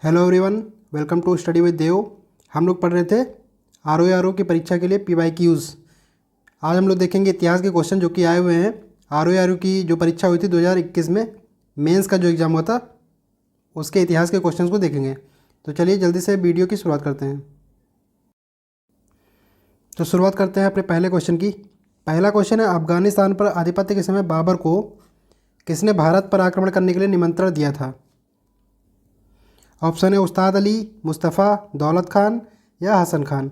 Hello everyone, welcome to study with Dev. हम लोग पढ़ रहे थे आर ओ की परीक्षा के लिए PYQs। आज हम लोग देखेंगे इतिहास के क्वेश्चन जो कि आए हुए हैं। आर ओ की जो परीक्षा हुई थी 2021 में, मेंस का जो एग्ज़ाम हुआ था उसके इतिहास के क्वेश्चंस को देखेंगे। तो चलिए जल्दी से वीडियो की शुरुआत करते हैं। तो शुरुआत करते हैं अपने पहले क्वेश्चन की। पहला क्वेश्चन है, अफगानिस्तान पर आधिपत्य के समय बाबर को किसने भारत पर आक्रमण करने के लिए निमंत्रण दिया था? ऑप्शन है उस्ताद अली, मुस्तफ़ा, दौलत खान या हसन खान।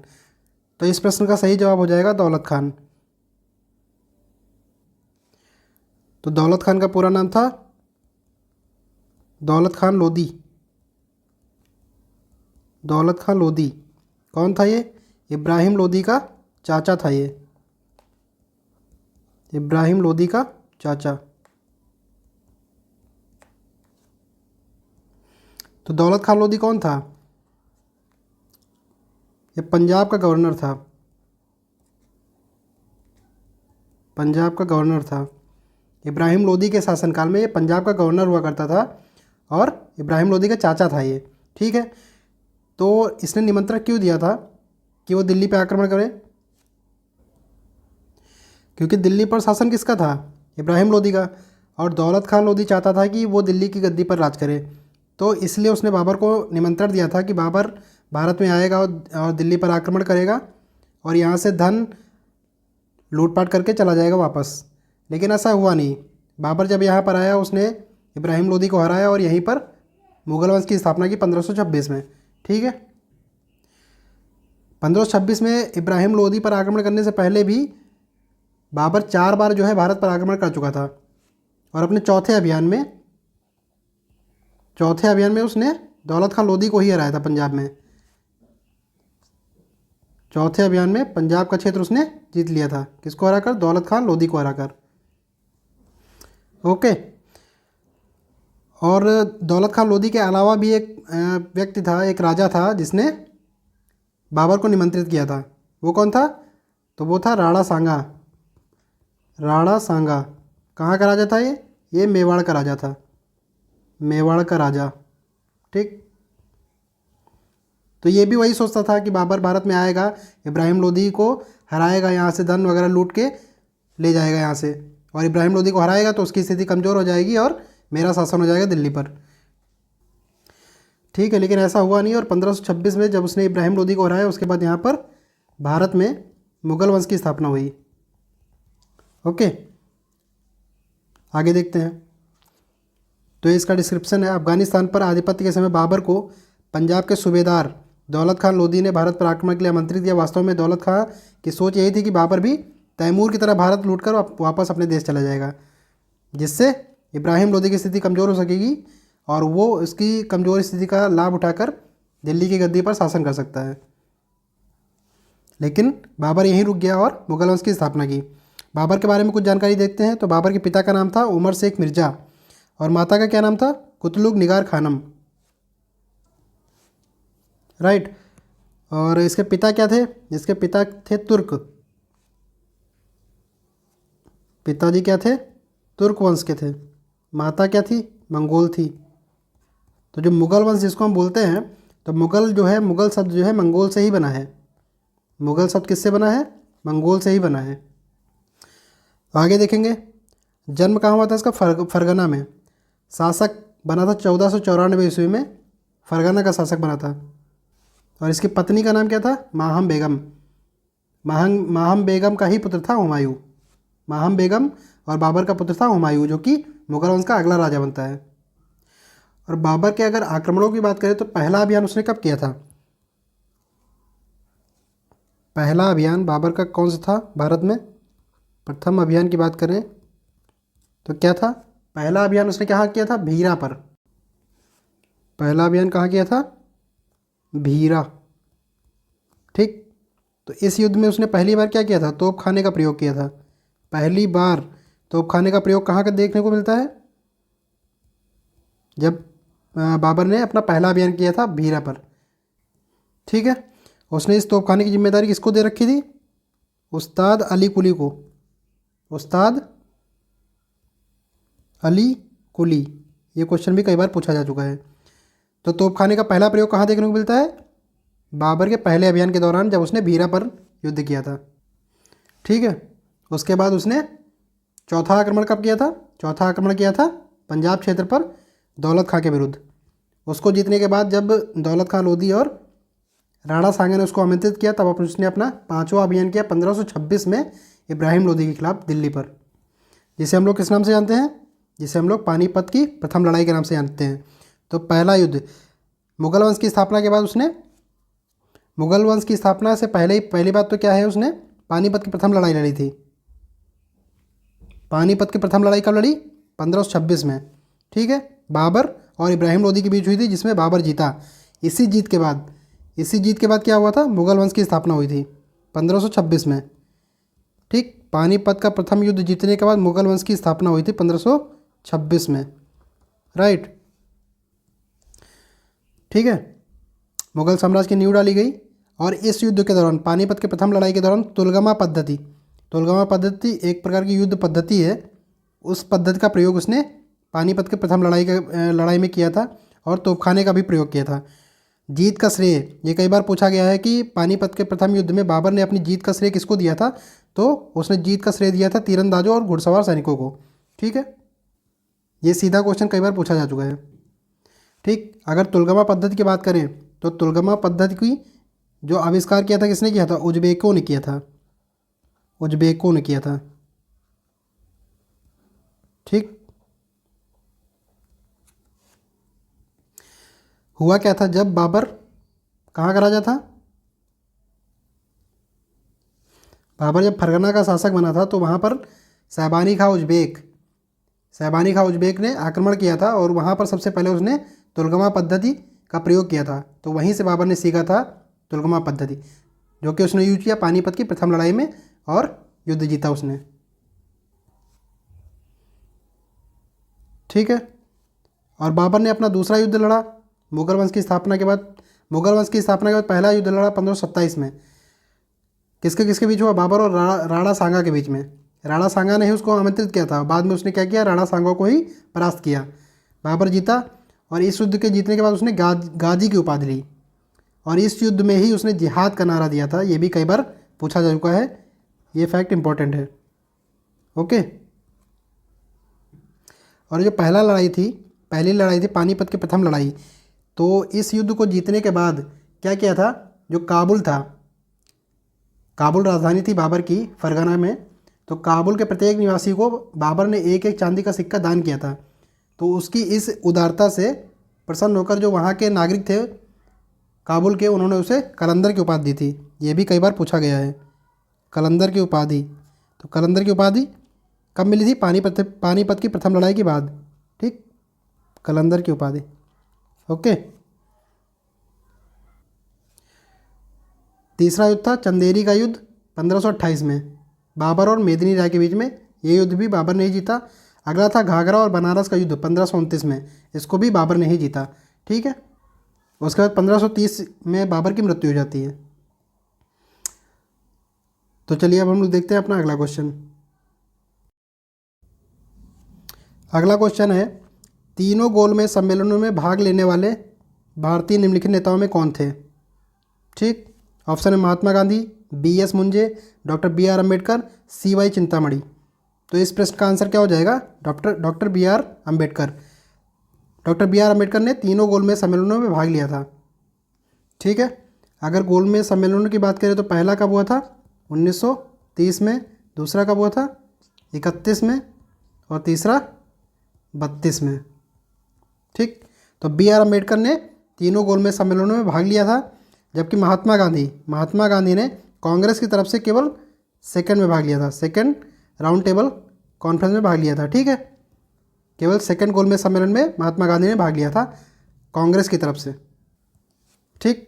तो इस प्रश्न का सही जवाब हो जाएगा दौलत खान। तो दौलत खान का पूरा नाम था दौलत खान लोदी। दौलत खान लोदी कौन था ये? इब्राहिम लोदी का चाचा था ये। इब्राहिम लोदी का चाचा। तो दौलत खान लोदी कौन था? ये पंजाब का गवर्नर था। पंजाब का गवर्नर था। इब्राहिम लोदी के शासनकाल में ये पंजाब का गवर्नर हुआ करता था और इब्राहिम लोदी का चाचा था ये। ठीक है, तो इसने निमंत्रण क्यों दिया था कि वो दिल्ली पे आक्रमण करे? क्योंकि दिल्ली पर शासन किसका था? इब्राहिम लोदी का। और दौलत खान लोदी चाहता था कि वो दिल्ली की गद्दी पर राज करे, तो इसलिए उसने बाबर को निमंत्रण दिया था कि बाबर भारत में आएगा और दिल्ली पर आक्रमण करेगा और यहाँ से धन लूटपाट करके चला जाएगा वापस। लेकिन ऐसा हुआ नहीं। बाबर जब यहाँ पर आया उसने इब्राहिम लोदी को हराया और यहीं पर मुगल वंश की स्थापना की 1526 में। ठीक है, 1526 में इब्राहिम लोदी पर आक्रमण करने से पहले भी बाबर 4 बार जो है भारत पर आक्रमण कर चुका था और अपने चौथे अभियान में उसने दौलत खान लोदी को ही हराया था पंजाब में। चौथे अभियान में पंजाब का क्षेत्र उसने जीत लिया था। किसको हराकर? दौलत खान लोदी को हराकर। ओके। और दौलत खान लोदी के अलावा भी एक व्यक्ति था, एक राजा था जिसने बाबर को निमंत्रित किया था। वो कौन था? तो वो था राणा सांगा। राणा सांगा कहाँ का राजा था ये मेवाड़ का राजा था। मेवाड़ का राजा। ठीक। तो ये भी वही सोचता था कि बाबर भारत में आएगा, इब्राहिम लोदी को हराएगा, यहाँ से धन वगैरह लूट के ले जाएगा यहाँ से, और इब्राहिम लोदी को हराएगा तो उसकी स्थिति कमज़ोर हो जाएगी और मेरा शासन हो जाएगा दिल्ली पर। ठीक है, लेकिन ऐसा हुआ नहीं और 1526 में जब उसने इब्राहिम लोदी को हराया उसके बाद यहाँ पर भारत में मुगल वंश की स्थापना हुई। ओके, आगे देखते हैं। तो इसका डिस्क्रिप्शन है, अफगानिस्तान पर आधिपत्य के समय बाबर को पंजाब के सूबेदार दौलत खान लोदी ने भारत पर आक्रमण के लिए आमंत्रित किया। वास्तव में दौलत खान की सोच यही थी कि बाबर भी तैमूर की तरह भारत लूटकर वापस अपने देश चला जाएगा, जिससे इब्राहिम लोदी की स्थिति कमज़ोर हो सकेगी और वो इसकी कमज़ोर स्थिति का लाभ उठाकर दिल्ली की गद्दी पर शासन कर सकता है। लेकिन बाबर यहीं रुक गया और मुगल वंश की स्थापना की। बाबर के बारे में कुछ जानकारी देखते हैं। तो बाबर के पिता का नाम था उमर शेख मिर्ज़ा और माता का क्या नाम था? कुतलुग निगार खानम। राइट। और इसके पिता क्या थे? इसके पिता थे तुर्क। पिताजी क्या थे? तुर्क वंश के थे। माता क्या थी? मंगोल थी। तो जो मुगल वंश जिसको हम बोलते हैं, तो मुगल जो है, मुगल शब्द जो है मंगोल से ही बना है। मुगल शब्द किससे बना है? मंगोल से ही बना है। आगे देखेंगे, जन्म कहाँ हुआ था इसका? फरगना में। शासक बना था 1494 ईस्वी में, फरगना का शासक बना था। और इसकी पत्नी का नाम क्या था? माहम बेगम। माहम बेगम का ही पुत्र था हुमायूं। माहम बेगम और बाबर का पुत्र था हुमायूं, जो कि मुगल वंश का अगला राजा बनता है। और बाबर के अगर आक्रमणों की बात करें तो पहला अभियान उसने कब किया था? पहला अभियान बाबर का कौन सा था भारत में? प्रथम अभियान की बात करें तो क्या था? पहला अभियान उसने कहाँ किया था? भीरा पर। पहला अभियान कहाँ किया था? भीरा। ठीक। तो इस युद्ध में उसने पहली बार क्या किया था? तोप खाने का प्रयोग किया था। पहली बार तोप खाने का प्रयोग कहाँ का देखने को मिलता है? जब बाबर ने अपना पहला अभियान किया था भीरा पर। ठीक है, उसने इस तोप खाने की जिम्मेदारी किसको दे रखी थी? उस्ताद अली कुली को। उस्ताद अली कुली। ये क्वेश्चन भी कई बार पूछा जा चुका है। तो तोपखाने का पहला प्रयोग कहाँ देखने को मिलता है? बाबर के पहले अभियान के दौरान, जब उसने भीरा पर युद्ध किया था। ठीक है। उसके बाद उसने चौथा आक्रमण कब किया था? चौथा आक्रमण किया था पंजाब क्षेत्र पर दौलत खां के विरुद्ध। उसको जीतने के बाद जब दौलत खां लोधी और राणा सांगा ने उसको आमंत्रित किया, तब उसने अपना पांचवा अभियान किया 1526 में इब्राहिम लोधी के खिलाफ दिल्ली पर, जिसे हम लोग किस नाम से जानते हैं? जिसे हम लोग पानीपत की प्रथम लड़ाई के नाम से जानते हैं। तो पहला युद्ध मुगल वंश की स्थापना के बाद उसने, मुगल वंश की स्थापना से पहले ही पहली बात तो क्या है, उसने पानीपत की प्रथम लड़ाई लड़ी थी। पानीपत की प्रथम लड़ाई कब लड़ी? 1526 में। ठीक है। बाबर और इब्राहिम लोधी के बीच हुई थी, जिसमें बाबर जीता। इसी जीत के बाद क्या हुआ था? मुगल वंश की स्थापना हुई थी 1526 में। ठीक। पानीपत का प्रथम युद्ध जीतने के बाद मुगल वंश की स्थापना हुई थी 1526 में। राइट। ठीक है। मुगल साम्राज्य की नींव डाली गई। और इस युद्ध के दौरान, पानीपत के प्रथम लड़ाई के दौरान, तुलगमा पद्धति एक प्रकार की युद्ध पद्धति है। उस पद्धति का प्रयोग उसने पानीपत के प्रथम लड़ाई में किया था, और तोपखाने का भी प्रयोग किया था। जीत का श्रेय, ये कई बार पूछा गया है कि पानीपत के प्रथम युद्ध में बाबर ने अपनी जीत का श्रेय किसको दिया था? तो उसने जीत का श्रेय दिया था तीरंदाजों और घुड़सवार सैनिकों को। ठीक है। ये सीधा क्वेश्चन कई बार पूछा जा चुका है। ठीक। अगर तुलगमा पद्धति की बात करें, तो तुलगमा पद्धति की जो आविष्कार किया था, किसने किया था? उज्बेकों ने किया था। उज्बेकों ने किया था। ठीक। हुआ क्या था जब बाबर कहाँ का राजा था? बाबर जब फरगना का शासक बना था, तो वहाँ पर साइबानी खां उज्बेक ने आक्रमण किया था, और वहाँ पर सबसे पहले उसने तुलगमा पद्धति का प्रयोग किया था। तो वहीं से बाबर ने सीखा था तुलगमा पद्धति, जो कि उसने यूज किया पानीपत की प्रथम लड़ाई में, और युद्ध जीता उसने। ठीक है। और बाबर ने अपना दूसरा युद्ध लड़ा मुगल वंश की स्थापना के बाद। पहला युद्ध लड़ा 1527 में। किसके किसके बीच हुआ? बाबर और राणा सांगा के बीच में। राणा सांगा ने ही उसको आमंत्रित किया था, बाद में उसने क्या किया? राणा सांगा को ही परास्त किया। बाबर जीता, और इस युद्ध के जीतने के बाद उसने गाजी की उपाधि ली, और इस युद्ध में ही उसने जिहाद का नारा दिया था। ये भी कई बार पूछा जा चुका है, ये फैक्ट इंपॉर्टेंट है। ओके। और जो पहली लड़ाई थी पानीपत की प्रथम लड़ाई, तो इस युद्ध को जीतने के बाद क्या किया था? जो काबुल था, काबुल राजधानी थी बाबर की फरगना में, तो काबुल के प्रत्येक निवासी को बाबर ने एक एक चांदी का सिक्का दान किया था। तो उसकी इस उदारता से प्रसन्न होकर जो वहाँ के नागरिक थे काबुल के, उन्होंने उसे कलंदर की उपाधि दी थी। ये भी कई बार पूछा गया है, कलंदर की उपाधि। तो कलंदर की उपाधि कब मिली थी? पानीपत की प्रथम लड़ाई के बाद। ठीक। कलंदर की उपाधि। ओके। तीसरा युद्ध था चंदेरी का युद्ध 1528 में, बाबर और मेदिनी राय के बीच में। ये युद्ध भी बाबर ने ही जीता। अगला था घाघरा और बनारस का युद्ध 1529 में, इसको भी बाबर ने ही जीता। ठीक है। उसके बाद 1530 में बाबर की मृत्यु हो जाती है। तो चलिए अब हम लोग देखते हैं अपना अगला क्वेश्चन। अगला क्वेश्चन है, तीनों गोलमेज सम्मेलनों में भाग लेने वाले भारतीय निम्नलिखित नेताओं में कौन थे? ठीक। ऑप्शन है Mahatma Gandhi, BS Moonje, doctor BR Ambedkar, CY Chintamani. तो इस प्रश्न का आंसर क्या हो जाएगा? Doctor BR Ambedkar. Doctor BR Ambedkar ने तीनों गोलमेज सम्मेलनों में भाग लिया था। ठीक है। अगर गोलमेज सम्मेलनों की बात करें तो पहला कब हुआ था? 1930 में, दूसरा कब हुआ था? 31 में, और तीसरा 32 में। ठीक। तो BR अम्बेडकर ने तीनों गोलमेज सम्मेलनों में भाग लिया था, जबकि महात्मा गांधी ने कांग्रेस की तरफ से केवल सेकंड में भाग लिया था, सेकंड राउंड टेबल कॉन्फ्रेंस में भाग लिया था। ठीक है। केवल सेकंड गोलमेज सम्मेलन में महात्मा गांधी ने भाग लिया था कांग्रेस की तरफ से। ठीक।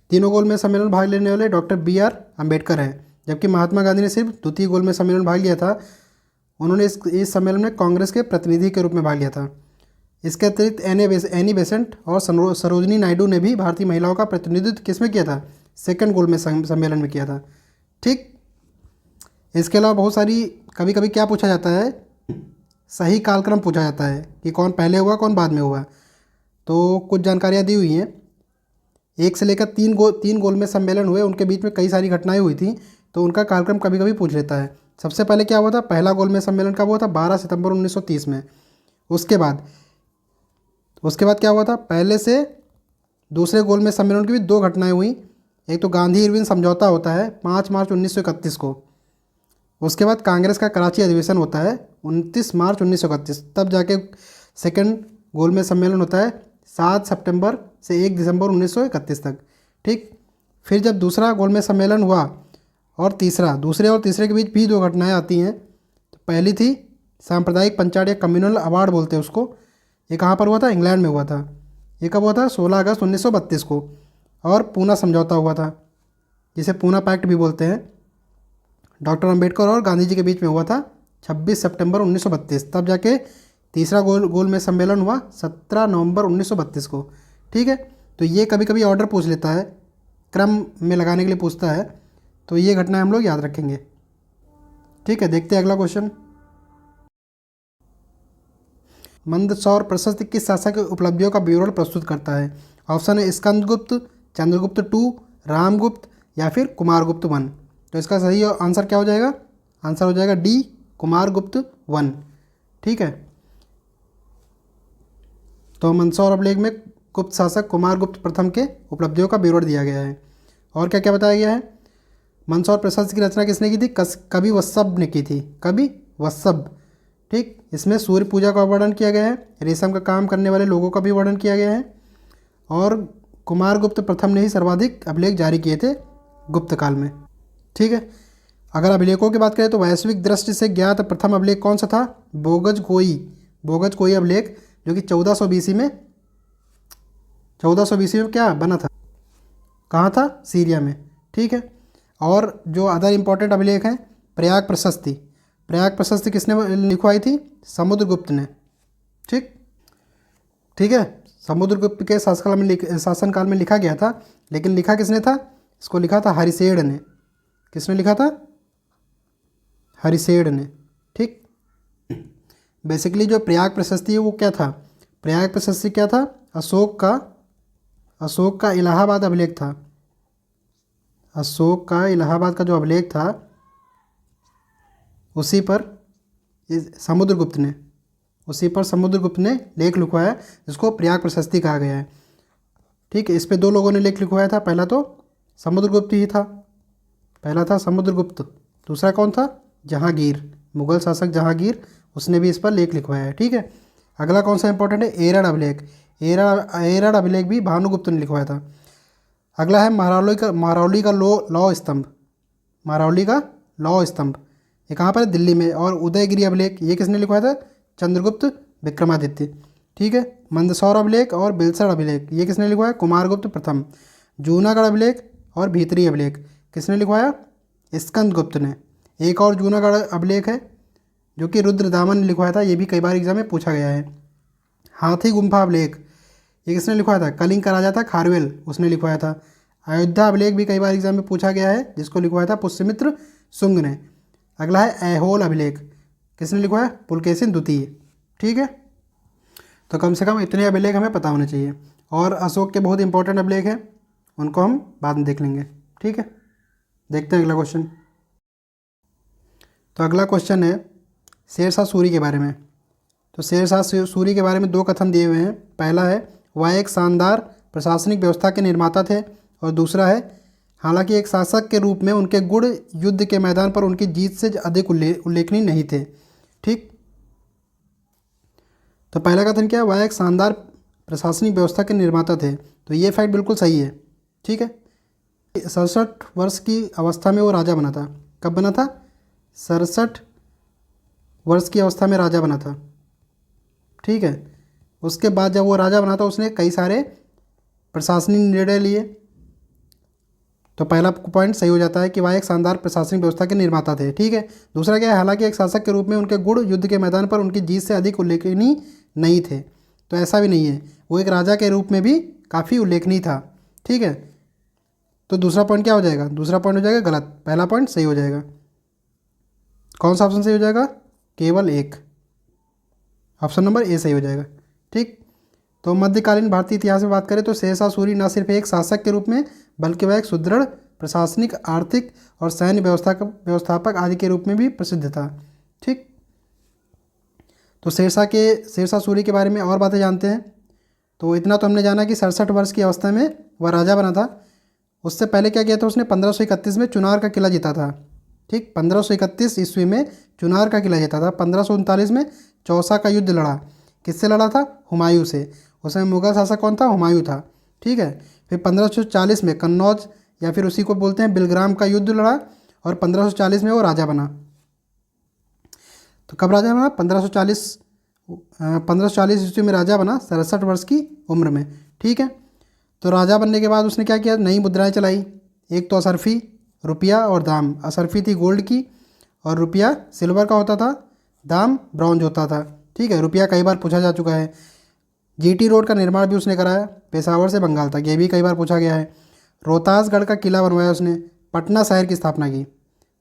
तीनों गोलमेज सम्मेलन में भाग लेने वाले डॉक्टर BR अम्बेडकर हैं, जबकि महात्मा गांधी ने सिर्फ द्वितीय गोलमेज सम्मेलन में भाग लिया था। उन्होंने इस सम्मेलन में कांग्रेस के प्रतिनिधि के रूप में भाग लिया था। इसके अतिरिक्त एनी बेसेंट और सरोजनी नायडू ने भी भारतीय महिलाओं का प्रतिनिधित्व किस में किया था? सेकंड गोलमेज सम्मेलन में किया था। ठीक। इसके अलावा बहुत सारी, कभी कभी क्या पूछा जाता है, सही कालक्रम पूछा जाता है कि कौन पहले हुआ कौन बाद में हुआ। तो कुछ जानकारियाँ दी हुई हैं। 1 से लेकर 3 गोलमेज सम्मेलन हुए, उनके बीच में कई सारी घटनाएं हुई थी, तो उनका कालक्रम कभी कभी पूछ लेता है। सबसे पहले क्या हुआ था, पहला गोलमेज सम्मेलन कब हुआ था, 12 सितंबर 1930 में। उसके बाद क्या हुआ था, पहले से दूसरे गोलमेज सम्मेलन की भी 2 घटनाएं हुई। एक तो गांधी इरविन समझौता होता है 5 मार्च 1931 को। उसके बाद कांग्रेस का कराची अधिवेशन होता है 29 मार्च 1931, तब जाके सेकंड गोलमेज सम्मेलन होता है 7 सितंबर से 1 दिसंबर 1931 तक। ठीक, फिर जब दूसरा गोलमेज सम्मेलन हुआ और दूसरे और तीसरे के बीच भी 2 घटनाएं आती हैं। तो पहली थी सांप्रदायिक पंचायत या कम्युनल अवार्ड बोलते हैं उसको। ये कहाँ पर हुआ था, इंग्लैंड में हुआ था। ये कब हुआ था, 16 अगस्त 1932 को। और पूना समझौता हुआ था, जिसे पूना पैक्ट भी बोलते हैं, डॉक्टर अंबेडकर और गांधी जी के बीच में हुआ था 26 सितंबर 1932। तब जाके तीसरा गोलमेज सम्मेलन हुआ 17 नवंबर 1932 को। ठीक है, तो ये कभी कभी ऑर्डर पूछ लेता है, क्रम में लगाने के लिए पूछता है, तो ये घटनाएं हम लोग याद रखेंगे। ठीक है, देखते हैं अगला क्वेश्चन। मंदसौर प्रशस्ति किस शासक की उपलब्धियों का विवरण प्रस्तुत करता है? ऑप्शन है स्कंदगुप्त, चंद्रगुप्त टू, रामगुप्त या फिर कुमारगुप्त वन। तो इसका सही आंसर क्या हो जाएगा, आंसर हो जाएगा डी, कुमारगुप्त वन। ठीक है, तो मंदसौर अभिलेख में गुप्त शासक कुमारगुप्त प्रथम के उपलब्धियों का विवरण दिया गया है। और क्या क्या बताया गया है, मंदसौर प्रशस्ति की रचना किसने की थी, कवि वत्सव ने की थी, कवि वत्सव। ठीक, इसमें सूर्य पूजा का वर्णन किया गया है, रेशम का काम करने वाले लोगों का भी वर्णन किया गया है, और कुमारगुप्त प्रथम ने ही सर्वाधिक अभिलेख जारी किए थे गुप्त काल में। ठीक है, अगर अभिलेखों की बात करें तो वैश्विक दृष्टि से ज्ञात प्रथम अभिलेख कौन सा था, बोगज कोई अभिलेख, जो कि 1400 बीसी में क्या बना था, कहाँ था, सीरिया में। ठीक है, और जो अदर इम्पोर्टेंट अभिलेख हैं, प्रयाग प्रशस्ति किसने लिखवाई थी, समुद्रगुप्त ने। ठीक है, समुद्रगुप्त के शासनकाल में लिखा गया था, लेकिन लिखा किसने था, इसको लिखा था हरिसेड ने। किसने लिखा था, हरिसेड ने। ठीक, बेसिकली जो प्रयाग प्रशस्ति है वो क्या था, प्रयाग प्रशस्ति क्या था, अशोक का इलाहाबाद अभिलेख था। अशोक का इलाहाबाद का जो अभिलेख था, उसी पर समुद्रगुप्त ने लेख लिखवाया, जिसको प्रयाग प्रशस्ति कहा गया है। ठीक है, इस पे 2 लोगों ने लेख लिखवाया था, पहला तो समुद्रगुप्त ही था, दूसरा कौन था, जहांगीर, मुगल शासक जहांगीर, उसने भी इस पर लेख लिखवाया है। ठीक है, अगला कौन सा इंपॉर्टेंट है, एरड़ अभिलेख। एरड़ अभिलेख भी भानुगुप्त ने लिखवाया था। अगला है महरौली का लौ स्तंभ, ये कहाँ पर है, दिल्ली में। और उदयगिरी अभिलेख, ये किसने लिखवाया था, चंद्रगुप्त विक्रमादित्य। ठीक है, मंदसौर अभिलेख और बिलसर अभिलेख, ये किसने लिखवाया, कुमारगुप्त प्रथम। जूनागढ़ अभिलेख और भीतरी अभिलेख किसने लिखवाया, स्कंदगुप्त ने। एक और जूनागढ़ अभिलेख है जो कि रुद्रदामन ने लिखवाया था, ये भी कई बार एग्जाम में पूछा गया है। हाथी गुम्फा अभिलेख, ये किसने लिखवाया था, कलिंग का राजा था खारवेल, उसने लिखवाया था। अयोध्या अभिलेख भी कई बार एग्जाम में पूछा गया है, जिसको लिखवाया था पुष्यमित्र शुंग ने। अगला है ऐहोल अभिलेख, किसने लिखवाया, पुलकेशिन द्वितीय। ठीक है, तो कम से कम इतने अभिलेख हमें पता होने चाहिए, और अशोक के बहुत इंपॉर्टेंट अभिलेख हैं, उनको हम बाद में देख लेंगे। ठीक है, देखते हैं अगला क्वेश्चन। तो अगला क्वेश्चन है शेरशाह सूरी के बारे में। तो शेरशाह सूरी के बारे में 2 कथन दिए हुए हैं। पहला है वह एक शानदार प्रशासनिक व्यवस्था के निर्माता थे, और दूसरा है हालांकि एक शासक के रूप में उनके गुण युद्ध के मैदान पर उनकी जीत से अधिक उल्लेखनीय नहीं थे। ठीक, तो पहला कथन क्या है, वह एक शानदार प्रशासनिक व्यवस्था के निर्माता थे, तो ये फैक्ट बिल्कुल सही है। ठीक है, 67 वर्ष की अवस्था में वो राजा बना था। कब बना था, 67 वर्ष की अवस्था में राजा बना था। ठीक है, उसके बाद जब वो राजा बना था, उसने कई सारे प्रशासनिक निर्णय लिए। तो पहला पॉइंट सही हो जाता है कि वह एक शानदार प्रशासनिक व्यवस्था के निर्माता थे। ठीक है, दूसरा क्या है, हालांकि एक शासक के रूप में उनके गुण युद्ध के मैदान पर उनकी जीत से अधिक उल्लेखनीय नहीं थे। तो ऐसा भी नहीं है, वो एक राजा के रूप में भी काफ़ी उल्लेखनीय था। ठीक है, तो दूसरा पॉइंट क्या हो जाएगा, दूसरा पॉइंट हो जाएगा गलत, पहला पॉइंट सही हो जाएगा। कौन सा ऑप्शन सही हो जाएगा, केवल एक, ऑप्शन नंबर ए सही हो जाएगा। ठीक, तो मध्यकालीन भारतीय इतिहास में बात करें तो शेरशाह सूरी न सिर्फ एक शासक के रूप में बल्कि वह एक सुदृढ़ प्रशासनिक, आर्थिक और सैन्य व्यवस्थापक आदि के रूप में भी प्रसिद्ध था। ठीक, तो शेरशाह सूरी के बारे में और बातें जानते हैं। तो इतना तो हमने जाना कि 67 वर्ष की अवस्था में वह राजा बना था। उससे पहले क्या किया था उसने, 1531 में चुनार का किला जीता था। ठीक, 1531 ईस्वी में चुनार का किला जीता था। 1539 में चौसा का युद्ध लड़ा। किससे लड़ा था? हुमायूं से। उसमें मुगल शासक कौन था? हुमायूं था। ठीक है, फिर 1540 में कन्नौज या फिर उसी को बोलते हैं बिलग्राम का युद्ध लड़ा और 1540 में वो राजा बना। तो कब राजा बना? 1540 ईस्वी में राजा बना, 67 वर्ष की उम्र में। ठीक है, तो राजा बनने के बाद उसने क्या किया? नई मुद्राएं चलाई। एक तो असरफी, रुपया और दाम। असरफी थी गोल्ड की और रुपया सिल्वर का होता था, दाम ब्रॉन्ज होता था। ठीक है, रुपया कई बार पूछा जा चुका है। जीटी रोड का निर्माण भी उसने कराया, पेशावर से बंगाल तक, ये भी कई बार पूछा गया है। रोहतासगढ़ का किला बनवाया उसने। पटना शहर की स्थापना की।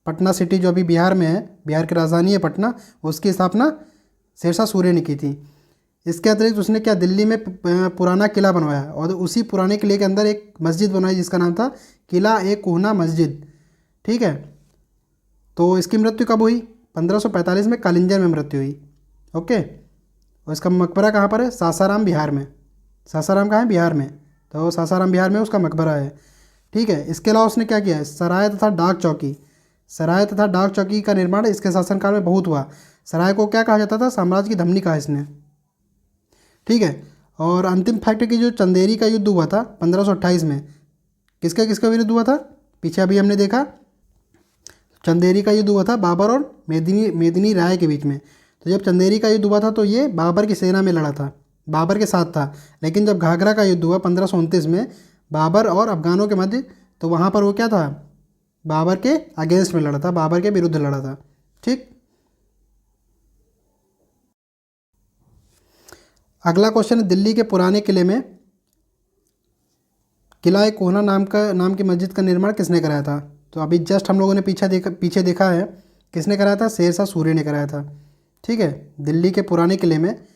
पटना सिटी जो अभी बिहार में है, बिहार की राजधानी है पटना, उसकी स्थापना शेरशाह सूर्य ने की थी। इसके अतिरिक्त उसने क्या, दिल्ली में पुराना किला बनवाया और उसी पुराने किले के अंदर एक मस्जिद बनवाई जिसका नाम था किला ए कोहना मस्जिद। ठीक है, तो इसकी मृत्यु कब हुई? 1545 में कालिंजर में मृत्यु हुई। ओके, और इसका मकबरा कहाँ पर है? सासाराम, बिहार में। सासाराम कहाँ है? बिहार में। तो सासाराम बिहार में उसका मकबरा है। ठीक है, इसके अलावा उसने क्या किया है? सराय तथा डाक चौकी। सराय तथा डाक चौकी का निर्माण इसके शासनकाल में बहुत हुआ। सराय को क्या कहा जाता था? साम्राज्य की धमनी कहा इसने। ठीक है, और अंतिम फैक्ट की जो चंदेरी का युद्ध हुआ था 1528 में, किसका किसका विरुद्ध हुआ था? पीछे अभी हमने देखा, चंदेरी का युद्ध हुआ था बाबर और मेदिनी राय के बीच में। तो जब चंदेरी का युद्ध हुआ था तो ये बाबर की सेना में लड़ा था, बाबर के साथ था। लेकिन जब घाघरा का युद्ध हुआ 1529 में बाबर और अफगानों के मध्य, तो वहाँ पर वो क्या था? बाबर के अगेंस्ट में लड़ा था, बाबर के विरुद्ध लड़ा था। ठीक, अगला क्वेश्चन है, दिल्ली के पुराने किले में किला ए कोहना नाम की मस्जिद का निर्माण किसने कराया था? तो अभी जस्ट हम लोगों ने पीछे देखा है, किसने कराया था? शेरशाह सूर्य ने कराया था। ठीक है, दिल्ली के पुराने किले में,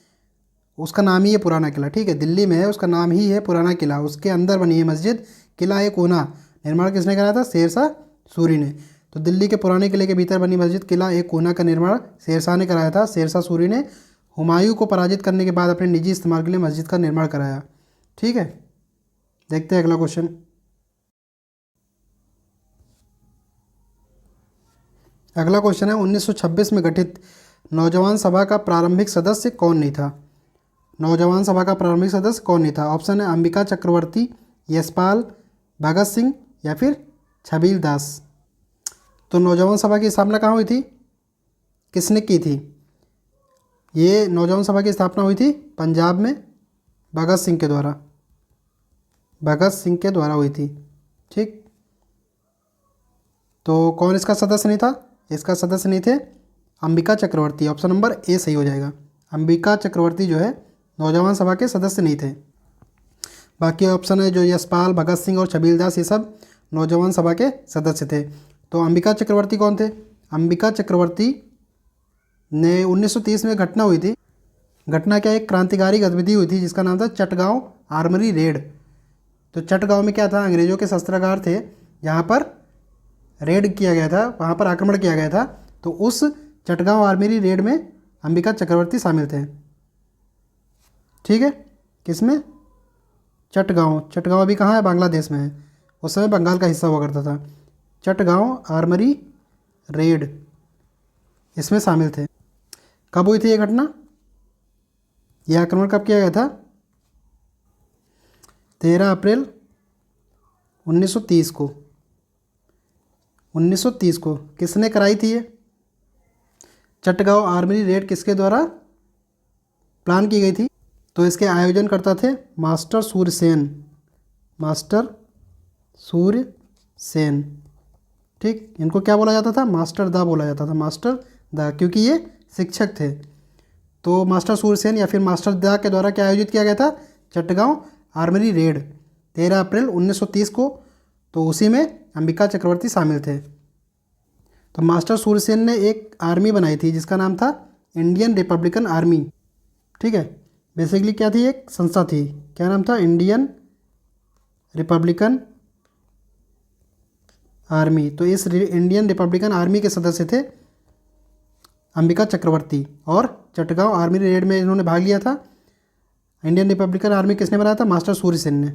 उसका नाम ही है पुराना किला। ठीक है, दिल्ली में है, उसका नाम ही है पुराना किला, उसके अंदर बनी है मस्जिद किला ए कोहना। निर्माण किसने कराया था? शेरशाह सूरी ने। तो दिल्ली के पुराने किले के भीतर बनी मस्जिद किला ए कोहना का निर्माण शेरशाह ने कराया था। शेरशाह सूरी ने हुमायूं को पराजित करने के बाद अपने निजी इस्तेमाल के लिए मस्जिद का निर्माण कराया। ठीक है, देखते हैं अगला क्वेश्चन। अगला क्वेश्चन है, 1926 में गठित नौजवान सभा का प्रारंभिक सदस्य कौन नहीं था? नौजवान सभा का प्रारंभिक सदस्य कौन नहीं था? ऑप्शन है अंबिका चक्रवर्ती, यशपाल, भगत सिंह या फिर छबील दास। तो नौजवान सभा की स्थापना कहाँ हुई थी? किसने की थी? ये नौजवान सभा की स्थापना हुई थी पंजाब में भगत सिंह के द्वारा। भगत सिंह के द्वारा हुई थी। ठीक, तो कौन इसका सदस्य नहीं था? इसका सदस्य नहीं थे अंबिका चक्रवर्ती। ऑप्शन नंबर ए सही हो जाएगा। अंबिका चक्रवर्ती जो है नौजवान सभा के सदस्य नहीं थे। बाकी ऑप्शन है जो यशपाल, भगत सिंह और छबील दास, ये सब नौजवान सभा के सदस्य थे। तो अंबिका चक्रवर्ती कौन थे? अंबिका चक्रवर्ती ने 1930 में घटना हुई थी। घटना क्या, एक क्रांतिकारी गतिविधि हुई थी जिसका नाम था चटगांव आर्मरी रेड। तो चटगांव में क्या था? अंग्रेजों के शस्त्रागार थे जहाँ पर रेड किया गया था, वहाँ पर आक्रमण किया गया था। तो उस चटगांव आर्मरी रेड में अंबिका चक्रवर्ती शामिल थे। ठीक है, किसमें? चटगांव। चटगांव अभी कहाँ है? बांग्लादेश में है। उस समय बंगाल का हिस्सा हुआ करता था। चटगांव आर्मरी रेड इसमें शामिल थे। कब हुई थी ये घटना? यह आक्रमण कब किया गया था? 13 अप्रैल 1930 को। 1930 को किसने कराई थी ये? चटगांव आर्मरी रेड किसके द्वारा प्लान की गई थी? तो इसके आयोजन करता थे मास्टर सूर्यसेन। मास्टर सूर्यसेन। ठीक, इनको क्या बोला जाता था? मास्टर दा बोला जाता था। मास्टर दा, क्योंकि ये शिक्षक थे। तो मास्टर सूरसेन या फिर मास्टर दा के द्वारा क्या आयोजित किया गया था? चटगांव आर्मरी रेड 13 अप्रैल 1930 को। तो उसी में अंबिका चक्रवर्ती शामिल थे। तो मास्टर सूरसेन ने एक आर्मी बनाई थी जिसका नाम था इंडियन रिपब्लिकन आर्मी। ठीक है, बेसिकली क्या थी, एक संस्था थी, क्या नाम था, इंडियन रिपब्लिकन आर्मी। तो इस इंडियन रिपब्लिकन आर्मी के सदस्य थे अंबिका चक्रवर्ती, और चटगांव आर्मी रेड में इन्होंने भाग लिया था। इंडियन रिपब्लिकन आर्मी किसने बनाया था, मास्टर सूर्यसेन ने।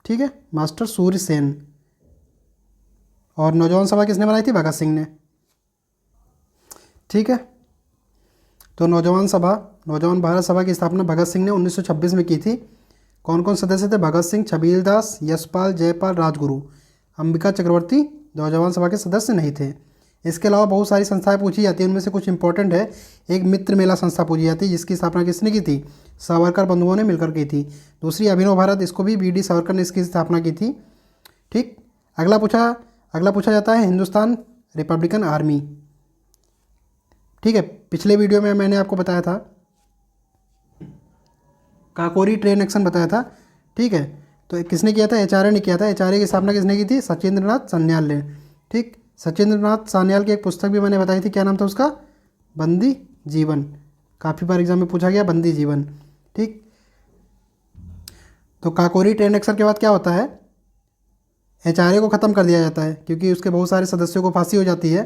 ठीक है, मास्टर सूर्यसेन। और नौजवान सभा किसने बनाई थी, भगत सिंह ने। ठीक है, तो नौजवान भारत सभा की स्थापना भगत सिंह ने 1926 में की थी। कौन कौन सदस्य थे, भगत सिंह, छबील दास, यशपाल, जयपाल, राजगुरु। अंबिका चक्रवर्ती नौजवान सभा के सदस्य नहीं थे। इसके अलावा बहुत सारी संस्थाएं पूछी जाती हैं, उनमें से कुछ इंपॉर्टेंट है। एक मित्र मेला संस्था पूछी जाती है, जिसकी स्थापना किसने की थी, सावरकर बंधुओं ने मिलकर की थी। दूसरी अभिनव भारत, इसको भी बी डी सावरकर ने इसकी स्थापना की थी। ठीक, अगला पूछा जाता है हिंदुस्तान रिपब्लिकन आर्मी। ठीक है, पिछले वीडियो में मैंने आपको बताया था, काकोरी ट्रेन एक्शन बताया था। ठीक है, तो किसने किया था, एचआरए ने किया था। एचआरए की स्थापना किसने की थी, सचिंद्रनाथ सान्याल ने। ठीक, सचिंद्रनाथ सान्याल की एक पुस्तक भी मैंने बताई थी, क्या नाम था उसका, बंदी जीवन। काफ़ी बार एग्जाम में पूछा गया बंदी जीवन। ठीक, तो काकोरी ट्रेन एक्शन के बाद क्या होता है, एचआरए को ख़त्म कर दिया जाता है, क्योंकि उसके बहुत सारे सदस्यों को फांसी हो जाती है।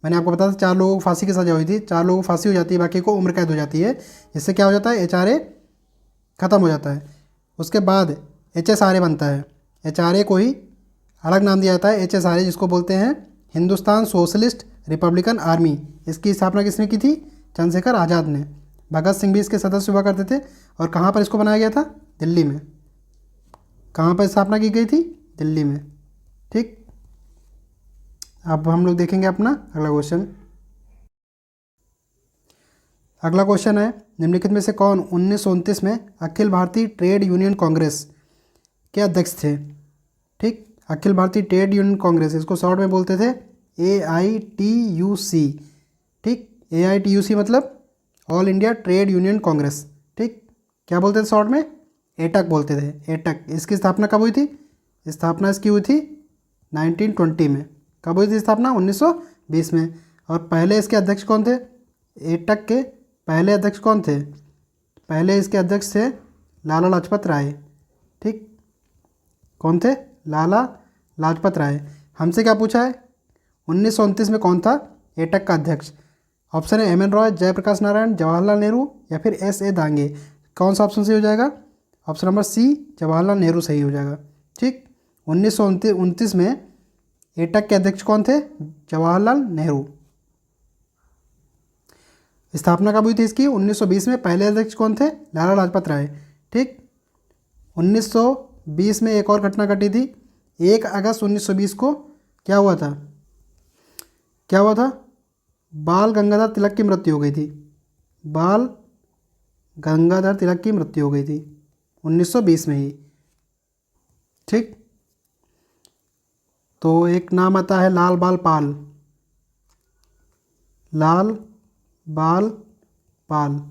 मैंने आपको बताया था 4 लोगों को फांसी की सज़ा हुई थी, 4 लोगों को फांसी हो जाती है, बाकी को उम्र कैद हो जाती है। इससे क्या हो जाता है, एचआरए ख़त्म हो जाता है। उसके बाद एचएसआरए बनता है। एचआरए को ही अलग नाम दिया जाता है, एचएसआरए, जिसको बोलते हैं हिंदुस्तान सोशलिस्ट रिपब्लिकन आर्मी। इसकी स्थापना किसने की थी, चंद्रशेखर आज़ाद ने। भगत सिंह भी इसके सदस्य हुआ करते थे। और कहाँ पर इसको बनाया गया था, दिल्ली में। कहाँ पर स्थापना की गई थी, दिल्ली में। ठीक, अब हम लोग देखेंगे अपना अगला क्वेश्चन। अगला क्वेश्चन है, निम्नलिखित में से कौन 1929 में अखिल भारतीय ट्रेड यूनियन कांग्रेस के अध्यक्ष थे। ठीक, अखिल भारतीय ट्रेड यूनियन कांग्रेस, इसको शॉर्ट में बोलते थे AITUC। ठीक, AITUC मतलब all India trade union Congress. ठीक, क्या बोलते थे शॉर्ट में, एटक बोलते थे, एटक। इसकी स्थापना कब हुई थी, स्थापना इसकी हुई थी 1920 में। कब हुई थी स्थापना, 1920 में। और पहले इसके अध्यक्ष कौन थे, एटक के पहले अध्यक्ष कौन थे, पहले इसके अध्यक्ष थे लाला लाजपत राय। ठीक, कौन थे, लाला लाजपत राय। हमसे क्या पूछा है, 1929 में कौन था एटक का अध्यक्ष। ऑप्शन है MN रॉय, जयप्रकाश नारायण, जवाहरलाल नेहरू या फिर SA दांगे। कौन सा ऑप्शन सही हो जाएगा, option number C, Jawaharlal Nehru सही हो जाएगा। ठीक, 1929 में एटक के अध्यक्ष कौन थे, जवाहरलाल नेहरू। स्थापना कब हुई थी इसकी, 1920 में। पहले अध्यक्ष कौन थे, लाला लाजपत राय। ठीक, 1920 में एक और घटना घटी थी। 1 अगस्त 1920 को क्या हुआ था, बाल गंगाधर तिलक की मृत्यु हो गई थी। बाल गंगाधर तिलक की मृत्यु हो गई थी 1920 में ही। ठीक, तो एक नाम आता है लाल बाल पाल। लाल बाल पाल,